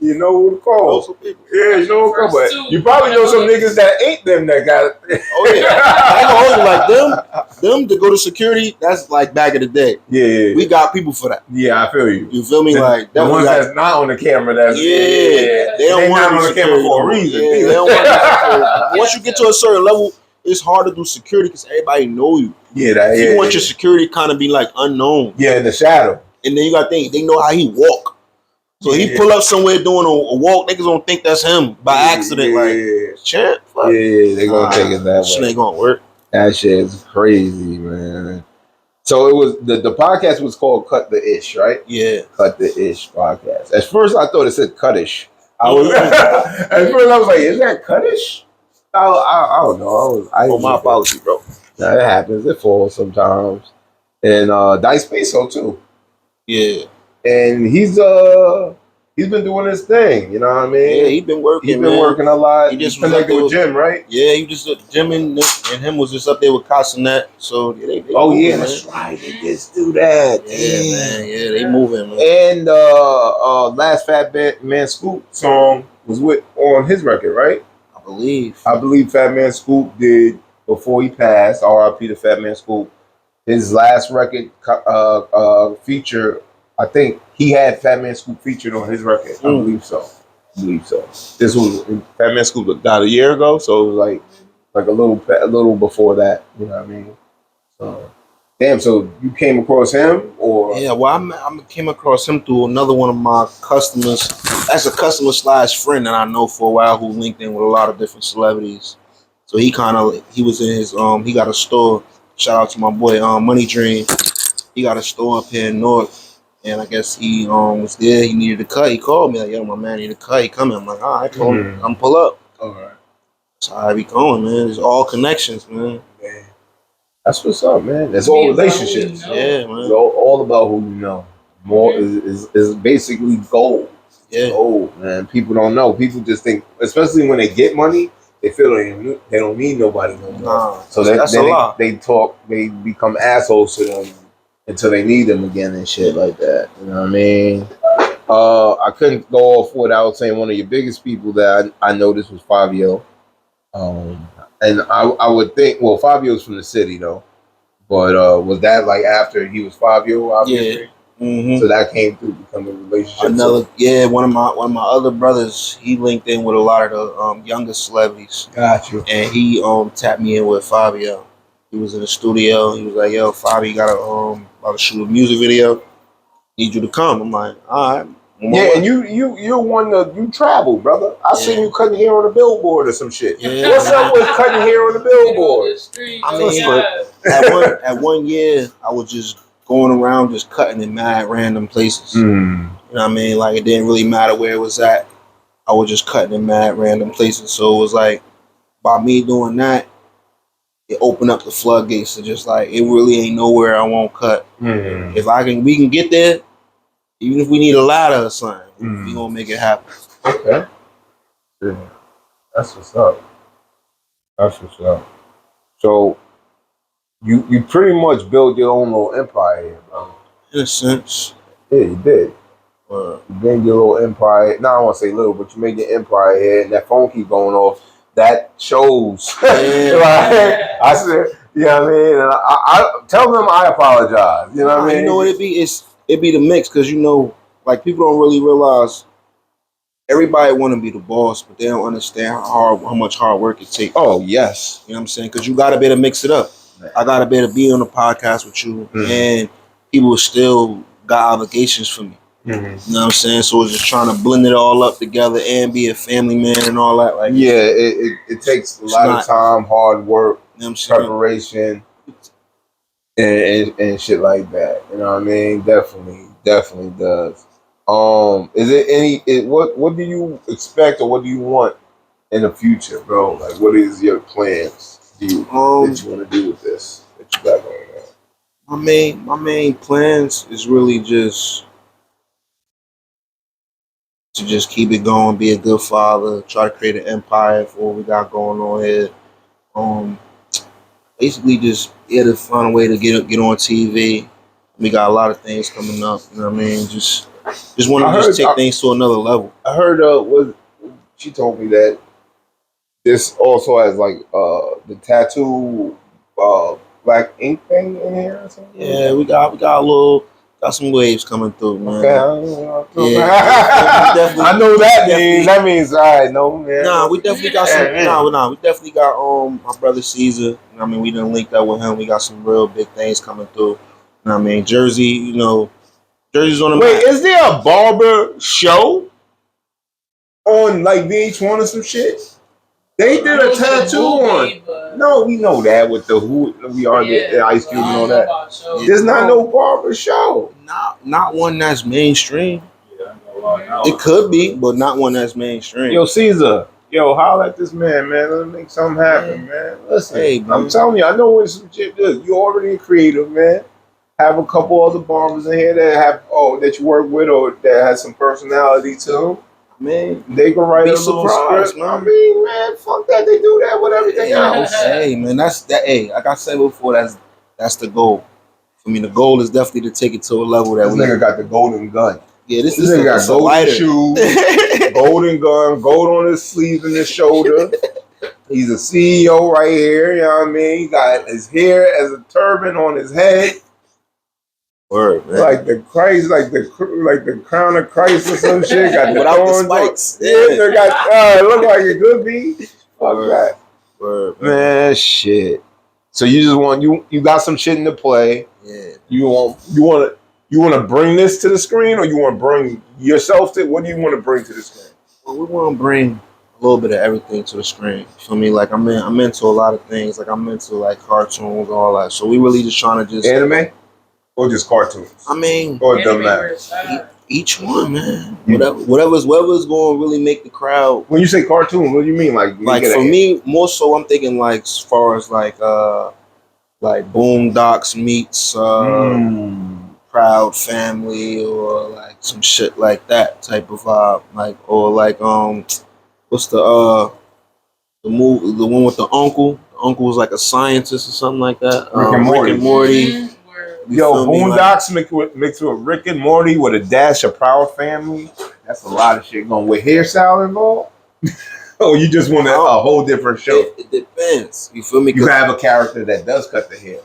you know who to call. Yeah, you know who to call. But you probably know some niggas that ain't them that got it. Oh yeah, I know like them to go to security. That's like back in the day. Yeah. We got people for that. Yeah, I feel you. You feel me? Like the ones that's not on the camera. That's they don't want on the camera for a reason. Yeah, they don't want once you get to a certain level, it's hard to do security because everybody know you. Yeah, you want your security kind of be like unknown. Yeah, in the shadow. And then you got to think, they know how he walk. So he pull up somewhere doing a walk, niggas don't think that's him by accident. Like, champ, fuck. Yeah, they gonna take it that way. Shit ain't gonna work. That shit is crazy, man. So it was the podcast was called Cut the Ish, right? Yeah, Cut the Ish podcast. At first, I thought it said Cutish. At first, I was like, "Is that Cutish?" I don't know. My apology, bro. Nah, it happens. It falls sometimes. And Dice Peso too. Yeah. And he's been doing his thing. You know what I mean? Yeah, he's been working. He's been working a lot. He just connected with Jim, right? Yeah, he just Jim and him was just up there with Casanet. So they moving, that's right. They just do that. Yeah, man. Yeah, they moving, man. And last Fat Man Scoop song was on his record, right? I believe Fat Man Scoop did before he passed. R.I.P. to Fat Man Scoop. His last record feature, I think he had Fat Man Scoop featured on his record. I believe so. This was Fat Man Scoop died a year ago, so it was like a little before that. You know what I mean? So damn. So you came across him, or yeah? Well, I came across him through another one of my customers. That's a customer / friend that I know for a while who linked in with a lot of different celebrities. So he was in his he got a store. Shout out to my boy Money Dream. He got a store up here in North. And I guess he was there. He needed a cut. He called me like, "Yo, my man needed a cut." He coming. I'm like, "All right, cool. I'm pull up." All right. That's how I be going, man. It's all connections, man. Man. That's what's up, man. It's all relationships. Yeah, man. It's all about who you know. More is basically gold. Yeah. Gold, man. People don't know. People just think, especially when they get money, they feel they don't need nobody no more. Nah, So that's a lot. they become assholes to them until they need them again and shit like that. You know what I mean? I couldn't go off without saying one of your biggest people that I noticed was Fabio. And I would think, well, Fabio's from the city though, but was that like after he was Fabio? Obviously? Yeah. Mm-hmm. So that came through becoming a relationship. One of my other brothers, he linked in with a lot of the younger celebrities. Got you. And he tapped me in with Fabio. He was in the studio. He was like, "Yo, Fabio, you gotta about to shoot a music video. Need you to come." I'm like, "All right." Yeah, and you're one that you travel, brother. I seen you cutting hair on a billboard or some shit. Yeah, what's up with cutting hair on a billboard? I mean, at one year, I was just going around just cutting in mad random places. You know what I mean? Like, it didn't really matter where it was at. I was just cutting in mad random places. So it was like, by me doing that, it opened up the floodgates to just like, it really ain't nowhere I won't cut. If we can get there, even if we need a ladder or something, we gonna make it happen. Okay. Yeah. That's what's up. That's what's up. So you pretty much built your own little empire here, bro. In a sense. Yeah, you did. You made your little empire. Now I don't want to say little, but you made your empire here, and that phone keep going off. That shows. Yeah. Like, I said, you know what I mean? And I tell them I apologize. You know what I mean? You know what it be? It be the mix, because you know, like, people don't really realize everybody want to be the boss, but they don't understand how much hard work it takes. Oh, yes. You know what I'm saying? Because you got to be able to mix it up. I got to be able to be on the podcast with you, and people still got obligations for me. You know what I'm saying? So it's just trying to blend it all up together and be a family man and all that. Like, yeah, it takes a lot of time, hard work, you know what I'm saying? preparation, and shit like that. You know what I mean? Definitely does. Is it what do you expect or what do you want in the future, bro? Like, what is your plans that you want to do with this that you got going on? My main plans is really just to just keep it going, be a good father, try to create an empire for what we got going on here. Basically just to find a way to get on TV. We got a lot of things coming up, you know what I mean? Just want to take things to another level. I heard she told me that this also has like the tattoo black ink thing in here or something. Yeah, we got some waves coming through, man. Okay, I know that means. That means all right. No, man. Nah, we definitely got some. We definitely got my brother Caesar. You know what I mean, we done linked up with him. We got some real big things coming through. You know what I mean, Jersey. You know, Jersey's on the Wait, map. is there a barber show on like VH1 or some shit? They did a tattoo one. No, we know that with the the Ice Cube and all that. There's not no barber show. Not one that's mainstream. It could be, but not one that's mainstream. Yo, Caesar. Yo, holler at this man. Let's make something happen, man. Listen, hey, I'm telling you, I know what some shit is. You're already a creative, man. Have a couple other barbers in here that you work with or that has some personality to them. Man, they can write a little script. Man. I mean, man, fuck that. They do that with everything else. Hey, man, that's that. Hey, like I said before, that's the goal. For me, the goal is definitely to take it to a level that this nigga got the golden gun. Yeah, this nigga got golden shoes, golden gun, gold on his sleeve and his shoulder. He's a CEO right here. You know what I mean? He got his hair as a turban on his head. Word, man. Like the Christ, like the crown of Christ or some shit. Got the without the spikes. Yeah, they got. It look like it could be. Fuck that. Word, man. Shit. So you just want you got some shit in the play. Yeah. You want to bring this to the screen, or you want to bring yourself to? What do you want to bring to the screen? Well, we want to bring a little bit of everything to the screen. You feel me? Like I'm into a lot of things. Like I'm into like cartoons, all that. So we really just trying to just anime. or just cartoons? I mean, Or it doesn't Anime matter. each one, man. Mm. Whatever's going to really make the crowd. When you say cartoon, what do you mean? Like For me, more so, I'm thinking like as far as like Boondocks meets Proud Family or like some shit like that type of vibe. Like or like what's the movie, the one with the uncle? The uncle was like a scientist or something like that. Rick and Morty. Mm-hmm. Yo, Boondocks mixed with Rick and Morty with a dash of Proud Family. That's a lot of shit going with hairstyle involved. Oh, you just want a whole different show. It depends. You feel me? You have a character that does cut the hair.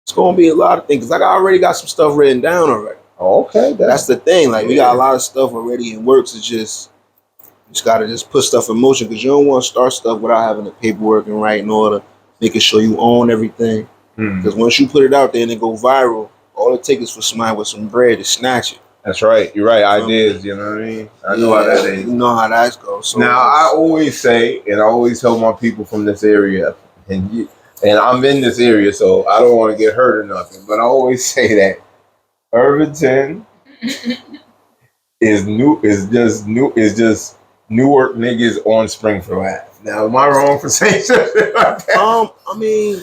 It's gonna be a lot of things. Like I already got some stuff written down already. Oh, okay, that's the thing. Like we got a lot of stuff already in works. It's just you just gotta just put stuff in motion because you don't want to start stuff without having the paperwork and right in order, making sure you own everything. Because once you put it out there and it go viral, all it takes is for somebody with some bread to snatch it. That's right. You're right. Ideas. You know what I mean? I know how that is. You know how that goes. So now I always say, and I always tell my people from this area, and I'm in this area, so I don't want to get hurt or nothing. But I always say that Irvington is just Newark niggas on Springfield Ave. Now, am I wrong for saying something like that? I mean,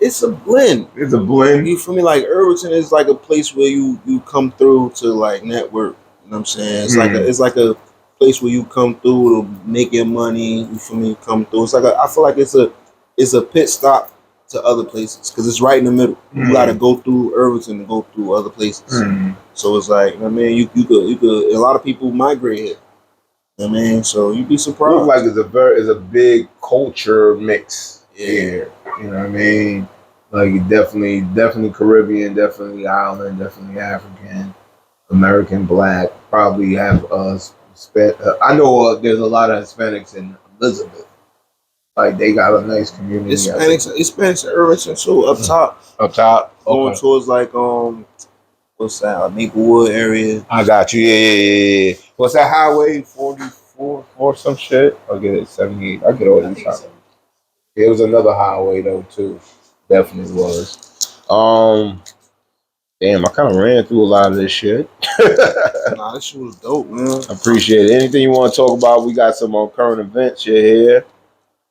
it's a blend. It's a blend. You feel me? Like Irvington is like a place where you come through to like network. You know what I'm saying? It's like a place where you come through to make your money. You feel me? Come through. It's like I feel like it's a pit stop to other places because it's right in the middle. You got to go through Irvington to go through other places. So it's like, I mean, you could. A lot of people migrate here. I mean, so you'd be surprised. It looks like it's a big culture mix here. You know what I mean? Like definitely Caribbean, definitely island, definitely African, American, Black. Probably have I know there's a lot of Hispanics in Elizabeth. Like they got a nice community. Hispanics in Irvington too. Up top, going towards like what's that? Maplewood area. I got you. Yeah. What's that highway? 44 or some shit? I'll get it. 78. I get all these highways. It was another highway though too. Definitely was. Damn, I kind of ran through a lot of this shit. Nah, this shit was dope, man. I appreciate it. Anything you want to talk about? We got some current events here.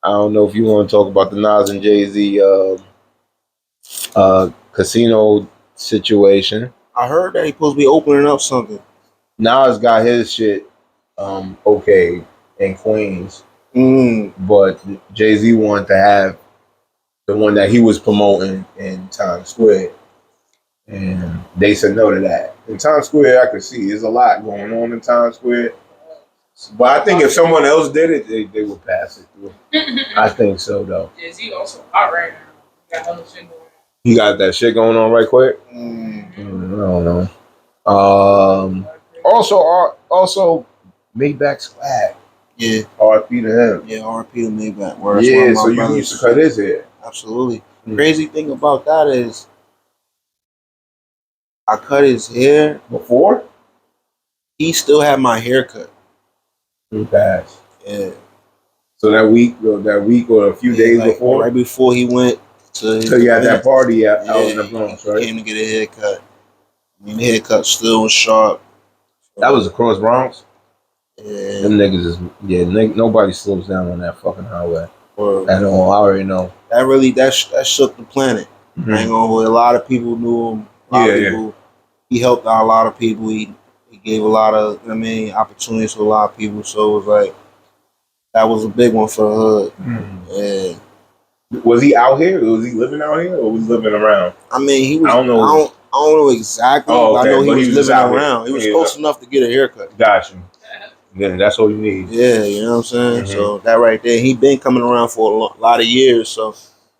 I don't know if you want to talk about the Nas and Jay-Z casino situation. I heard that he's supposed to be opening up something. Nas got his shit okay in Queens. But Jay-Z wanted to have the one that he was promoting in Times Square. And they said no to that. In Times Square, I could see there's a lot going on in Times Square. But I think if someone else did it, they would pass it through. I think so, though. Jay-Z also hot right now. He got other shit going on. He got that shit going on right quick? I don't know. Also, Maybach Swag. Yeah. RP to him. Yeah, RP to Maybach. Yeah, so you used to cut his hair. Absolutely. Crazy thing about that is I cut his hair before. He still had my haircut. He passed. Yeah. So that week or a few days before, right before he went to. So you had that party out in the Bronx, right? Came to get a haircut. I mean, the haircut still was sharp. That was across Bronx. Yeah. Them niggas nobody slows down on that fucking highway. At all. I already know. That shook the planet. I ain't gonna hold. A lot of people knew him. He helped out a lot of people. He gave a lot of, opportunities to a lot of people. So it was like, that was a big one for the hood. Yeah. Was he out here? Was he living out here or was he living around? I mean, he was. I don't know. I don't know exactly. But I know he was living around. He was close enough to get a haircut. Got you. Yeah, that's all you need. Yeah, you know what I'm saying? So that right there, he been coming around for a lot of years. So,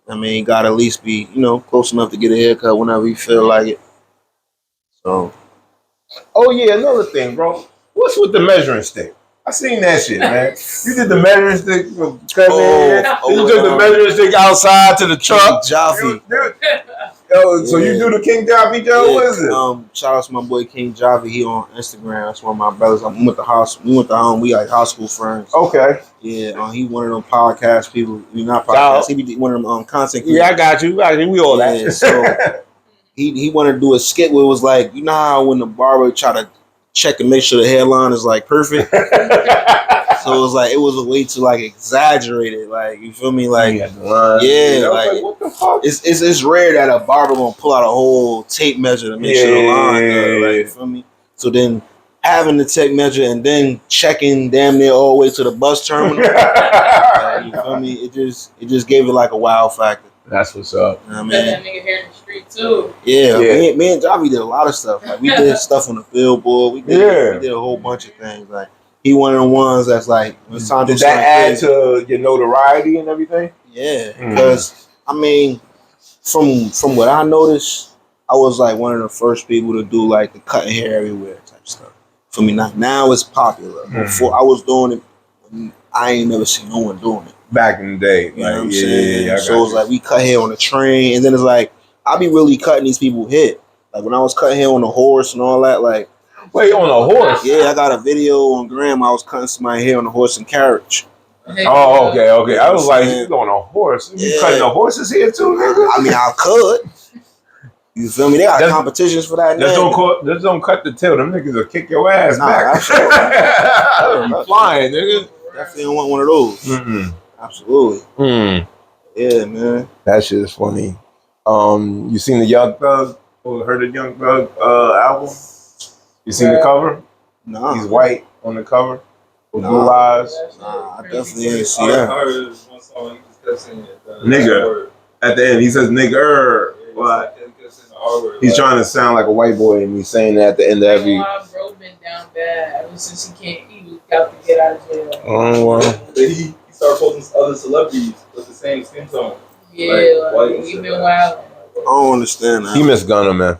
he got to at least be, close enough to get a haircut whenever he feel like it. So. Oh, yeah, another thing, bro. What's with the measuring stick? I seen that shit, man. You did the measuring stick from cutting you took the measuring stick outside to the truck. Jaffe. So you do the King Jaffe, Joe? Yeah, What is it? Shout out to my boy King Jaffe. He on Instagram. That's one of my brothers. We went to home. We like high school friends. Okay. Yeah, he one of them podcast people. Not podcast. He be one of them content creators. Yeah, I got you. We all that. So he wanted to do a skit where it was like, you know how when the barber try to check and make sure the hairline is like perfect. So it was like it was a way to like exaggerate it, like you feel me, like yeah, like what the fuck? It's rare that a barber gonna pull out a whole tape measure to make sure the line good, like you feel me. So then having the tape measure and then checking damn near all the way to the bus terminal, like, you feel me? It just gave it like a wow factor. That's what's up. You know what I mean? That nigga here in the street too. Yeah. Me and Javi did a lot of stuff. Like we did stuff on the billboard. We did a whole bunch of things. Like he one of the ones that's like when it's time to did that add to your notoriety and everything? Yeah, because I mean, from what I noticed, I was like one of the first people to do like the cutting hair everywhere type stuff. For me, now it's popular. Before I was doing it, I ain't never seen no one doing it. Back in the day, you know what I'm saying? So it was like we cut hair on the train, and then it's like I be really cutting these people's hair. Like when I was cutting hair on the horse and all that. Like, wait, on a horse? Yeah, I got a video on Gram. I was cutting somebody's hair on a horse and carriage. Oh, okay. I was like, you on a horse? You cutting a horse's hair too, nigga? I mean, I could. You feel me? They got competitions for that. Just don't cut the tail. Them niggas will kick your ass back. Absolutely. Flying, nigga. Definitely don't want one of those. Absolutely. Yeah, man. That shit is funny. You seen the Young Thug or heard the Young Thug album? You seen the cover? No. He's white on the cover with blue eyes. Nah, I definitely ain't see that. I heard one song he just kept saying it. Nigga. At the end, he says nigger. What? He's trying to sound like a white boy, and he's saying that at the end of every. Bro been down bad ever since he got to get out of jail. Oh wow. He started posting other celebrities with the same skin tone. Yeah, like he been wild. I don't understand that. He miss Gunna, man.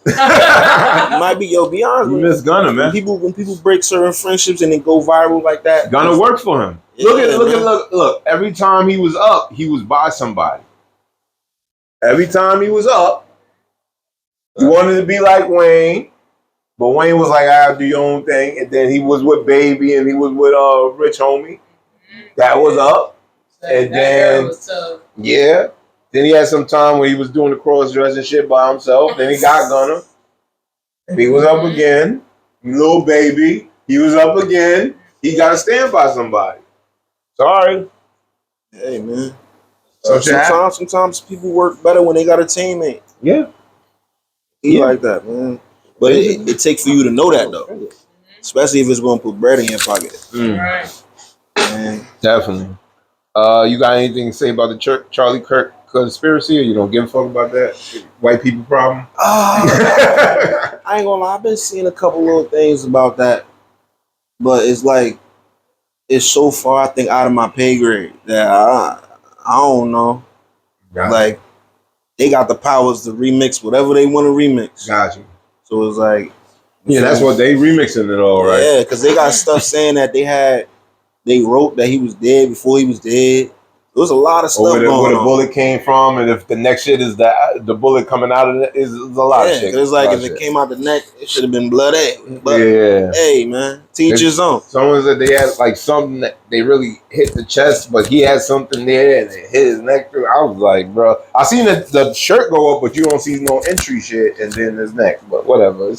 Might be be honest. He miss Gunna, man. When people break certain friendships and they go viral like that, Gunna worked for him. Yeah, Look. Every time he was up, he was by somebody. Every time he was up, he wanted to be like Wayne, but Wayne was like, "I'll do your own thing." And then he was with Baby, and he was with Rich Homie. That was up, and then then he had some time where he was doing the cross dressing shit by himself. Then he got Gunna, and he was up again. Little Baby, he was up again. He got to stand by somebody. Sorry, hey man. Sometimes people work better when they got a teammate. Yeah. Like that, man. But it takes for you to know that though, especially if it's going to put bread in your pocket. Man. Definitely. You got anything to say about the Charlie Kirk conspiracy, or you don't give a fuck about that white people problem? I ain't gonna lie. I've been seeing a couple little things about that, but it's like it's so far I think out of my pay grade that I don't know. Like. They got the powers to remix whatever they want to remix. Got you. So it's like, that's what they remixing it all, right? Yeah, because they got stuff saying that they wrote that he was dead before he was dead. There was a lot of stuff going on. Where the bullet came from, and if the next shit is the bullet coming out of it, is a lot of shit. It's like if it came out the neck, it should have been bloody. But hey, man, teach his own. Someone said they had like something that they really hit the chest, but he had something there and it hit his neck through. I was like, bro, I seen the shirt go up, but you don't see no entry shit, and then his neck. But whatever,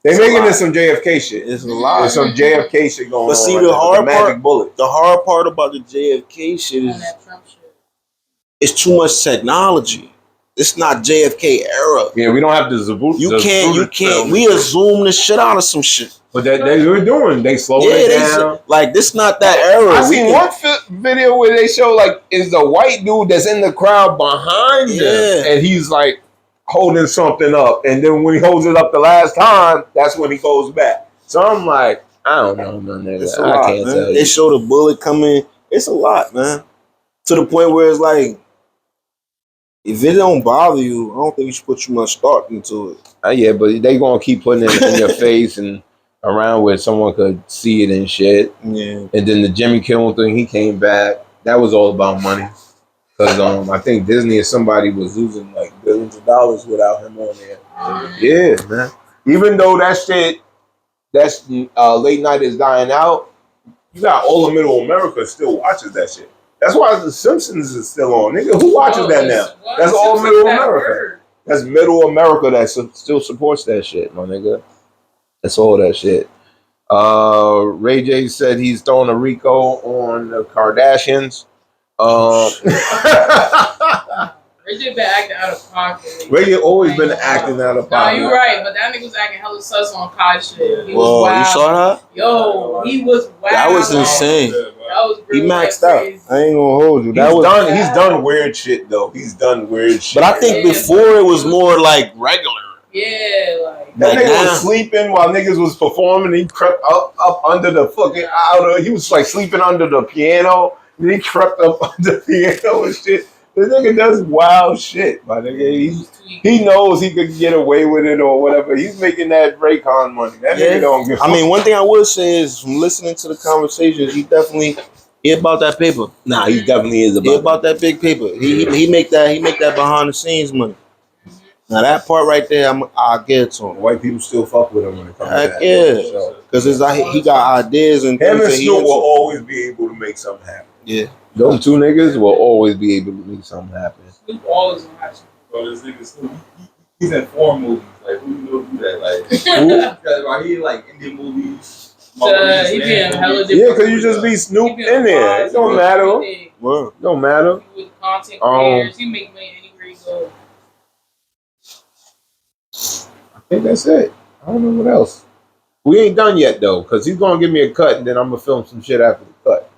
they making this some JFK shit. It's a lot. There's some JFK shit going on. But see, right the hard magic bullet. The hard part about the JFK shit is it's too much technology. It's not JFK era. Yeah, we don't have the Zabu. You can't. We assume the shit out of some shit. But they were doing. They slowed it down. Like this, not that era. I seen one video where they show like is the white dude that's in the crowd behind him, and he's like holding something up, and then when he holds it up the last time, that's when he goes back. So I'm like, I don't know, man. It's a lot, I can't tell you. They show the bullet coming. It's a lot, man. To the point where it's like, if it don't bother you, I don't think you should put too much thought into it. Yeah, but they gonna keep putting it in your face and around where someone could see it and shit. Yeah. And then the Jimmy Kimmel thing, he came back. That was all about money. Because I think Disney or somebody was losing like billions of dollars without him on there. Yeah, man. Even though that shit, that's late night is dying out, you got all of Middle America still watches that shit. That's why The Simpsons is still on. Nigga, who watches that now? That's all Middle America. That's middle America that still supports that shit, my nigga. That's all that shit. Ray J said he's throwing a Rico on the Kardashians. Ray J been acting out of pocket. Ray J always been acting out of Nah, pocket. you right, but that nigga was acting hella sus on Kai shit. He was Whoa, wild. you saw that? Yo, he was wild. That was insane. That was He real maxed like out. crazy. I ain't gonna hold you. He's done weird shit though. He's done weird shit. But I think before it was more like regular. Yeah, like That Like nigga now. was sleeping while niggas was performing. He crept up under the fucking outer. He was like sleeping under the piano. And he crept up under the piano and shit. The nigga does wild shit, my nigga. He knows he could get away with it or whatever. He's making that Raycon money. That nigga don't give a I mean, one thing I would say is from listening to the conversations, he about that paper. Nah, he definitely is He about that big paper. He make that behind the scenes money. Now that part right there, I'll get it to him. White people still fuck with him when it comes to Heck that. yeah. So, Because it's like he got ideas and him things and that he Snoop will into. always be able to make something happen. Yeah. Those two niggas will always be able to make something happen. Snoop always on that shit. Bro, this nigga Snoop, he's in foreign movies. Like, who you know do that? Like, because right here, like Indian movies. He be in hella different. Yeah, because you just be Snoop in there. It don't matter. Well, Don't matter. With content creators, he make money anywhere he go. I think that's it. I don't know what else. We ain't done yet though, because he's gonna give me a cut and then I'm gonna film some shit after the cut.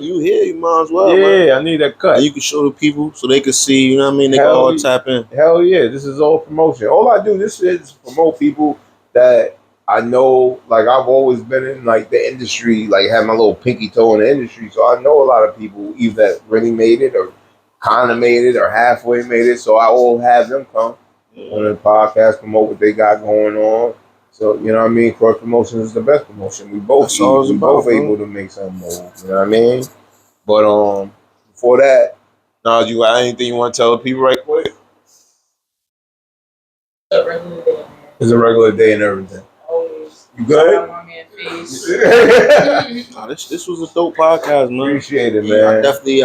you here, you might as well. Yeah, Man. I need that cut. And you can show the people so they can see, you know what I mean? They Hell can all yeah. tap in. Hell yeah, this is all promotion. All I do this shit is promote people that I know. Like I've always been in like the industry, like had my little pinky toe in the industry, so I know a lot of people either that really made it or kind of made it or halfway made it. So I will have them come on the podcast, promote what they got going on. So you know what I mean. Cross promotion is the best promotion. We both That's all it's about, able to make something move. You know what I mean. But before that, now you got anything you want to tell the people right quick? A regular day, man. It's a regular day and everything. Always. You good? Shout out my man Face. Nah, this was a dope podcast, man. Appreciate it, Yeah, man. definitely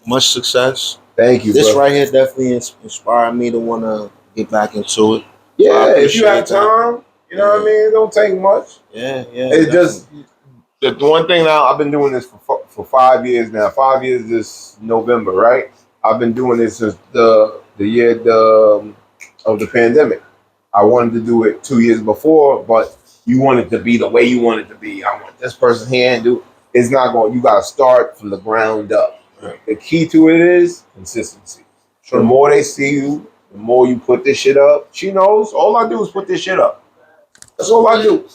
much success. Thank you, This bro. right here definitely inspired me to want to get back into it. Yeah, I if you have appreciate that. time, you know what I mean? It don't take much. Yeah. It's just the one thing now. I've been doing this for 5 years now. 5 years this November, right? I've been doing this since the year of the pandemic. I wanted to do it 2 years before, but you want it to be the way you want it to be. I want this person here and do. It's not going. You got to start from the ground up. Right. The key to it is consistency. The more they see you, the more you put this shit up. She knows. All I do is put this shit up. That's all I do.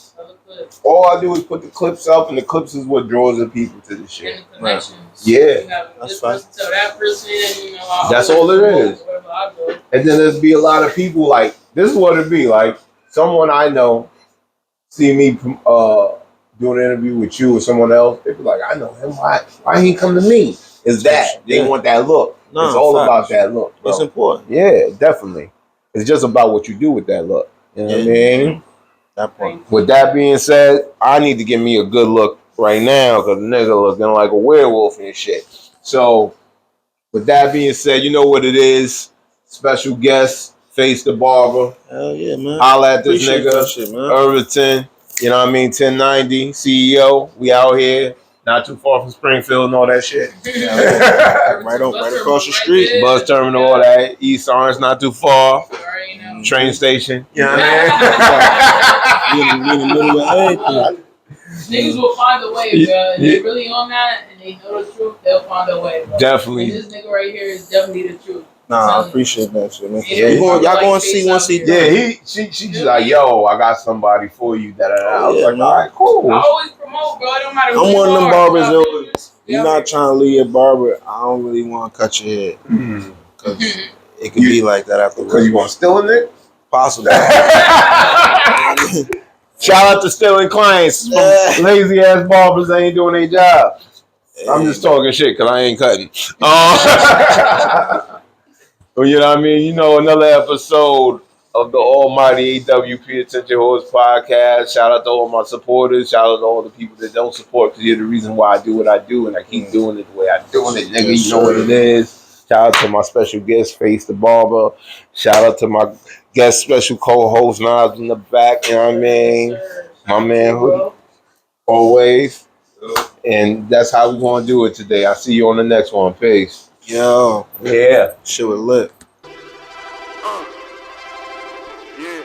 All I do is put the clips up, and the clips is what draws the people to the shit. And the connections. Yeah. You have That's this fine. person tell that person, you know, That's all it is. wherever I go. And then there's be a lot of people like this is what it be like. Someone I know see me doing an interview with you or someone else. They be like, I know him. Why he come to me? Is that they Yeah. want that look? No, it's all facts. about that look. Bro. It's important. Yeah, definitely. It's just about what you do with that look. You know what I mean? That part. With that being said, I need to give me a good look right now because the nigga looking like a werewolf and shit. So, with that being said, you know what it is. Special guest, Face the Barber. Hell yeah, man. Holla at this Appreciate nigga. that shit, man. Irvington. You know what I mean? 1090, CEO. We out here. Not too far from Springfield and all that shit. Right across the street. Bus terminal, all that. East Orange, not too far. Train station. You know what I mean? We in the middle of everything. Niggas will find a way, bro. If they really on that and they know the truth, they'll find a way, bro. Definitely. And this nigga right here is definitely the truth. Nah, I appreciate that shit, man. Yeah, Y'all like going to face see once out he here. done. Yeah, she's like, yo, I got somebody for you. Da, da, da. I was Yeah, like, man. all right, cool. I always promote, bro. It don't matter who I'm you one of them are, barbers, bro. yo. You're not trying to leave your barber. I don't really want to cut your hair. Because it could be like that afterwards. Because you want to steal it? Possible. Shout out to stealing clients. Yeah. Lazy ass barbers that ain't doing their job. I'm just talking shit because I ain't cutting. Well, you know what I mean? You know, another episode of the almighty AWP Attention Horse podcast. Shout out to all my supporters. Shout out to all the people that don't support because you're the reason why I do what I do and I keep doing it the way I'm doing it, nigga. You know what it is. Shout out to my special guest, Face the Barber. Shout out to my guest special co-host, Nas in the back. You know what I mean? My man, Hoodie. Always. And that's how we're going to do it today. I'll see you on the next one. Peace. Yo. Yeah. Shit was lit. Yeah.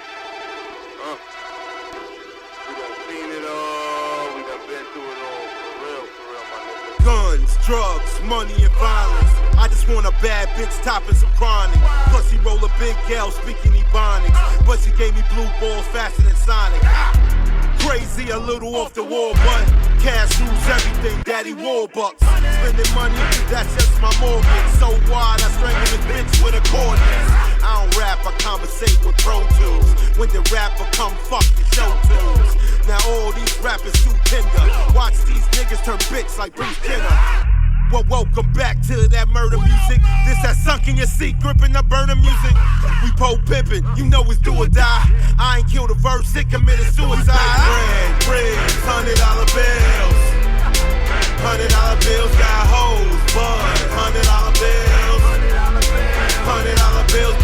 We done seen it all. We done been through it all. For real, my nigga. Guns, drugs, money, and violence. I just want a bad bitch topping some chronic. Plus she roll a big gal speaking Ebonics. But she gave me blue balls faster than Sonic. Crazy, a little off the wall, but cash rules everything, daddy Warbucks. Spending money, that's just my mortgage. So wide, I strangle the bitch with a cordless. I don't rap, I conversate with Pro Tools. When the rapper come fuck the show tunes. Now all these rappers too tender. Watch these niggas turn bitch like Bruce Jenner. Well, welcome back to that murder music. This that sunk in your seat, gripping the burner music. We Poe pimpin', you know it's do or die. I ain't killed a verse, it committed suicide. Bread, $100 bills. $100 bills got hoes, but $100 bills. $100 bills.